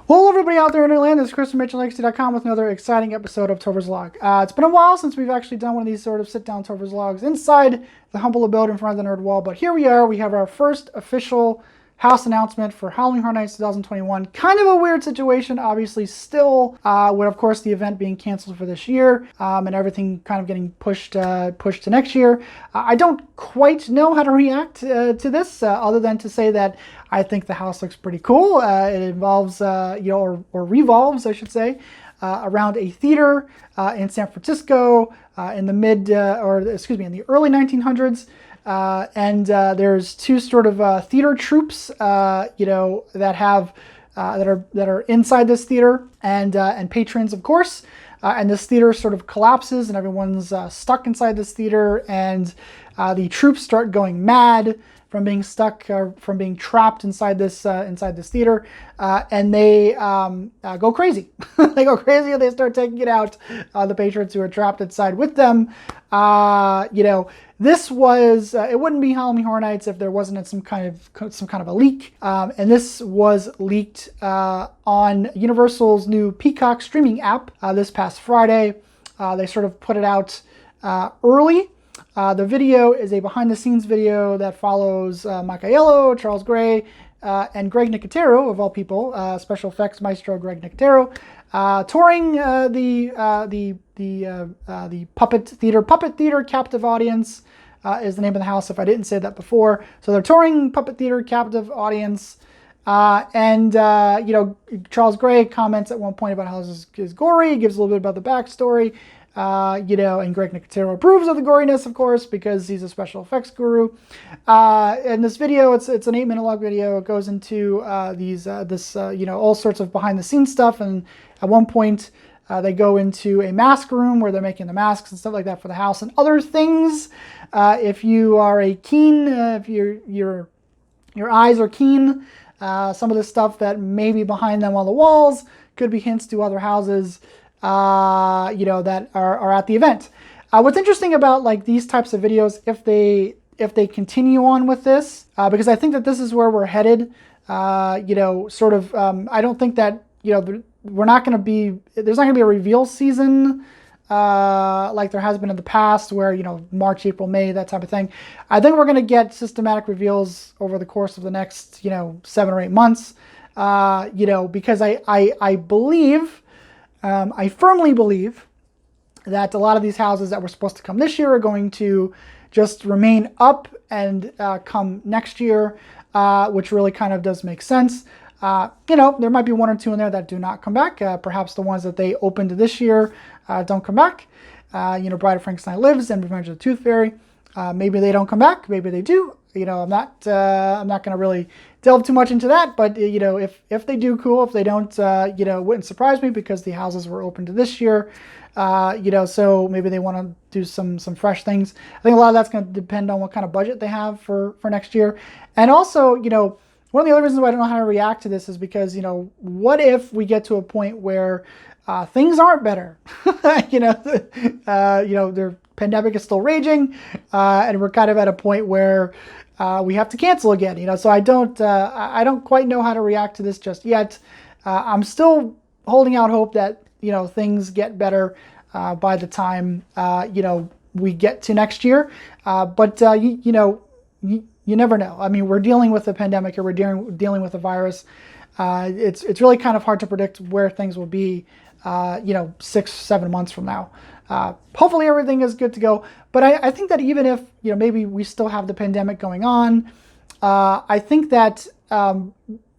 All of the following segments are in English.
Hello everybody out there in Atlanta, this is Chris from HHN with another exciting episode of Topher's Log. It's been a while since we've actually done one of these sort of sit-down Topher's Logs inside the humble abode in front of the nerd wall, but here we are. We have our first official house announcement for Halloween Horror Nights 2021. Kind of a weird situation, obviously, still, with of course the event being canceled for this year, and everything kind of getting pushed to next year. I don't quite know how to react to this, other than to say that I think the house looks pretty cool. It involves, or revolves, I should say, around a theater in San Francisco in the in the early 1900s. And there's two sort of theater troupes, that are inside this theater, and patrons, of course. And this theater sort of collapses, and everyone's stuck inside this theater, and the troops start going mad from being stuck, or from being trapped inside this theater, and they go crazy. They go crazy, and they start taking it out the patrons who are trapped inside with them. This was it wouldn't be Halloween Horror Nights if there wasn't some kind of a leak, and this was leaked on Universal's new Peacock streaming app this past Friday. They sort of put it out early. The video is a behind-the-scenes video that follows Mike Aiello, Charles Gray, and Greg Nicotero, of all people, special effects maestro Greg Nicotero, touring the puppet theater captive audience is the name of the house, if I didn't say that before. So they're touring puppet theater captive audience, and Charles Gray comments at one point about how this is gory, gives a little bit about the backstory. And Greg Nicotero approves of the goriness, of course, because he's a special effects guru. In this video, it's an 8-minute long video. It goes into all sorts of behind the scenes stuff, and at one point they go into a mask room where they're making the masks and stuff like that for the house and other things. If you are a keen, if your eyes are keen, some of the stuff that may be behind them on the walls could be hints to other houses that are at the event. What's interesting about like these types of videos, if they continue on with this, because I think that this is where we're headed. I don't think that there's not going to be a reveal season like there has been in the past, where March, April, May, that type of thing. I think we're going to get systematic reveals over the course of the next 7 or 8 months. Because I believe. I firmly believe that a lot of these houses that were supposed to come this year are going to just remain up and come next year, which really kind of does make sense. There might be 1 or 2 in there that do not come back. Perhaps the ones that they opened this year don't come back. Bride of Frankenstein Lives and Revenge of the Tooth Fairy. Maybe they don't come back. Maybe they do. I'm not going to really delve too much into that, but if they do, cool. If they don't, wouldn't surprise me, because the houses were open to this year. So maybe they want to do some fresh things. I think a lot of that's going to depend on what kind of budget they have for next year. And also, one of the other reasons why I don't know how to react to this is because, what if we get to a point where things aren't better? The pandemic is still raging, and we're kind of at a point where we have to cancel again. So I don't quite know how to react to this just yet. I'm still holding out hope that things get better by the time we get to next year. But you never know. I mean, we're dealing with a pandemic, or we're dealing with a virus. It's really kind of hard to predict where things will be 6-7 months from now. Hopefully everything is good to go, but I think that even if maybe we still have the pandemic going on, I think that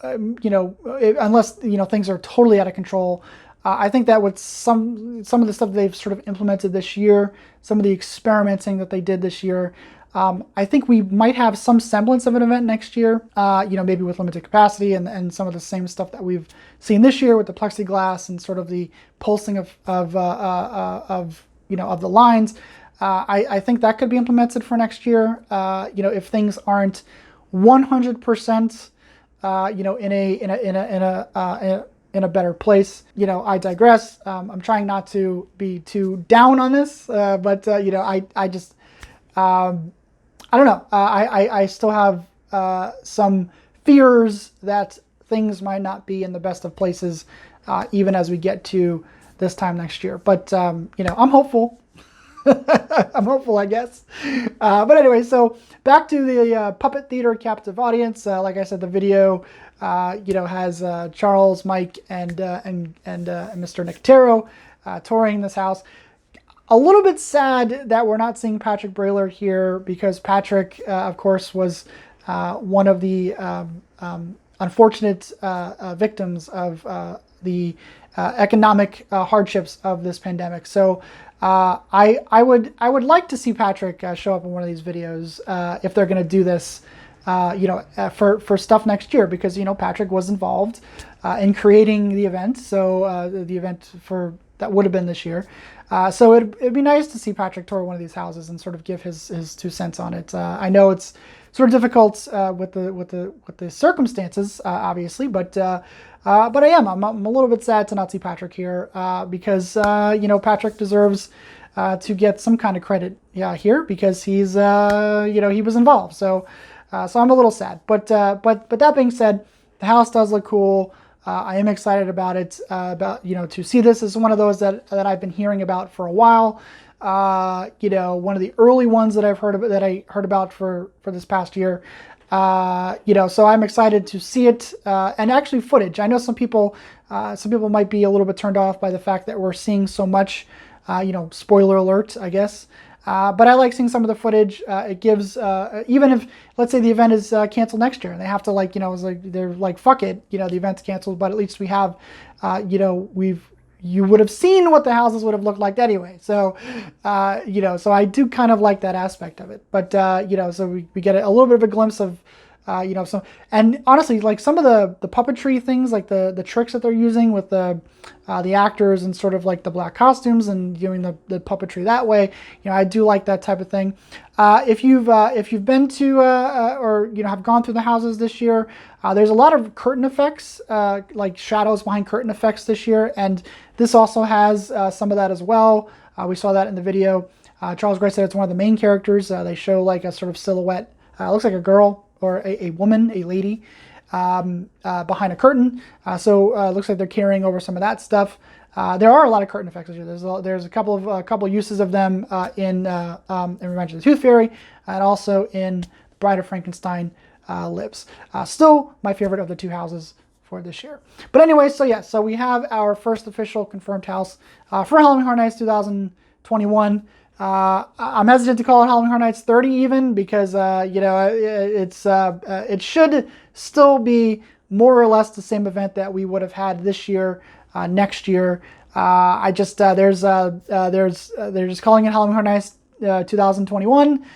unless things are totally out of control, I think that with some of the stuff they've sort of implemented this year, some of the experimenting that they did this year, I think we might have some semblance of an event next year, maybe with limited capacity and some of the same stuff that we've seen this year with the plexiglass and sort of the pulsing of the lines. I think that could be implemented for next year. If things aren't 100%, in a better place. I digress. I'm trying not to be too down on this, but I just. I don't know. I still have some fears that things might not be in the best of places, even as we get to this time next year. But you know, I'm hopeful. I'm hopeful, I guess. But anyway, so back to the Puppet Theater captive audience. Like I said, the video, you know, has Charles, Mike, and Mr. Nicotero touring this house. A little bit sad that we're not seeing Patrick Brayler here, because Patrick, of course, was one of the unfortunate victims of the economic hardships of this pandemic. So I would like to see Patrick show up in one of these videos if they're going to do this, you know, for stuff next year, because, you know, Patrick was involved in creating the event. So the event that would have been this year. So it'd be nice to see Patrick tour one of these houses and sort of give his 2 cents on it. I know it's sort of difficult with the circumstances, obviously, but I'm a little bit sad to not see Patrick here, because you know, Patrick deserves to get some kind of credit here, because he's you know, he was involved. So I'm a little sad, but that being said, the house does look cool. I am excited about it, you know, to see this. Is one of those that I've been hearing about for a while. You know, one of the early ones that I heard about for this past year. You know, so I'm excited to see it, and actually footage. I know some people might be a little bit turned off by the fact that we're seeing so much, you know, spoiler alert, I guess. But I like seeing some of the footage. It gives, even if, let's say the event is canceled next year and they have to, like, you know, it's like, they're like, fuck it, you know, the event's canceled, but at least we have, you know, you would have seen what the houses would have looked like anyway. So, you know, so I do kind of like that aspect of it. But, you know, so we get a little bit of a glimpse of, you know, and honestly, like some of the puppetry things, like the tricks that they're using with the actors and sort of like the black costumes and doing the puppetry that way, you know, I do like that type of thing. If you've been to or, you know, have gone through the houses this year, there's a lot of curtain effects, like shadows behind curtain effects this year, and this also has some of that as well. We saw that in the video. Charles Gray said it's one of the main characters. They show like a sort of silhouette. Looks like a girl or a woman, a lady, behind a curtain. So it looks like they're carrying over some of that stuff. There are a lot of curtain effects here. There's a couple uses of them in Revenge of the Tooth Fairy, and also in Bride of Frankenstein Lives. Still my favorite of the 2 houses for this year. But anyway, so yeah, so we have our first official confirmed house for Halloween Horror Nights 2021. I'm hesitant to call it Halloween Horror Nights 30 even, because you know, it should still be more or less the same event that we would have had this year, next year. I just they're just calling it Halloween Horror Nights 2021.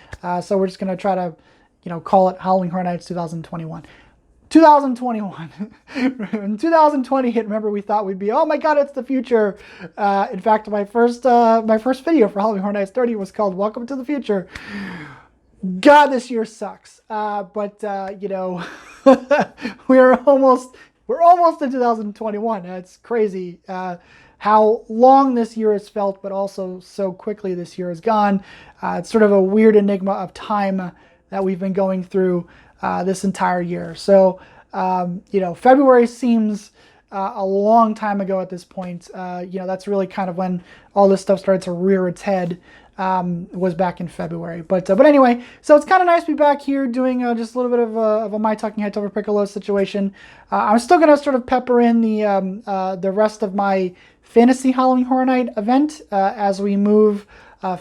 So we're just gonna try to, you know, call it Halloween Horror Nights 2021. 2021. In 2020, remember, we thought we'd be, oh my god, it's the future. In fact, my first video for Halloween Horror Nights 30 was called Welcome to the Future. God, this year sucks. But you know, we're almost in 2021. It's crazy how long this year has felt, but also so quickly this year has gone. It's sort of a weird enigma of time that we've been going through this entire year. So, you know, February seems a long time ago at this point. You know, that's really kind of when all this stuff started to rear its head, was back in February. But anyway, so it's kind of nice to be back here doing just a little bit of a My Talking Head Topher Piccolo situation. I'm still going to sort of pepper in the rest of my Fantasy Halloween Horror Night event as we move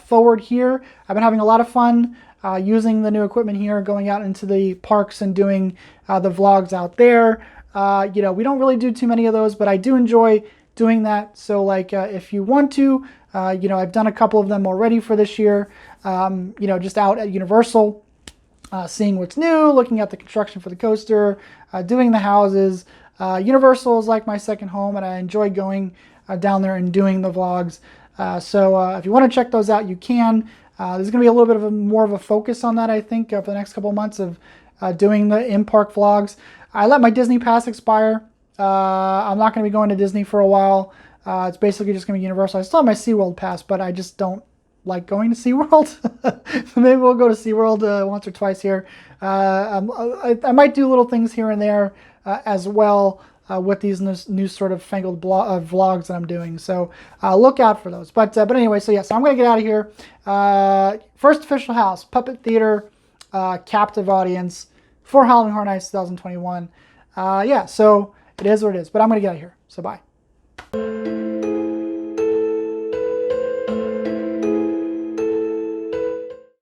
forward here. I've been having a lot of fun using the new equipment here, going out into the parks and doing the vlogs out there. You know, we don't really do too many of those, but I do enjoy doing that. So like, if you want to, you know, I've done a couple of them already for this year, you know, just out at Universal, seeing what's new, looking at the construction for the coaster, doing the houses. Universal is like my second home, and I enjoy going down there and doing the vlogs. So if you want to check those out, you can. There's going to be a little bit of more of a focus on that, I think, for the next couple of months of doing the in-park vlogs. I let my Disney Pass expire. I'm not going to be going to Disney for a while. It's basically just going to be Universal. I still have my SeaWorld Pass, but I just don't like going to SeaWorld. Maybe we'll go to SeaWorld once or twice here. I might do little things here and there as well with these new sort of fangled vlogs that I'm doing. So look out for those. But anyway, so yeah, so I'm going to get out of here. First official house, Puppet Theater, captive audience for Halloween Horror Nights 2021. Yeah, so it is what it is. But I'm going to get out of here. So bye.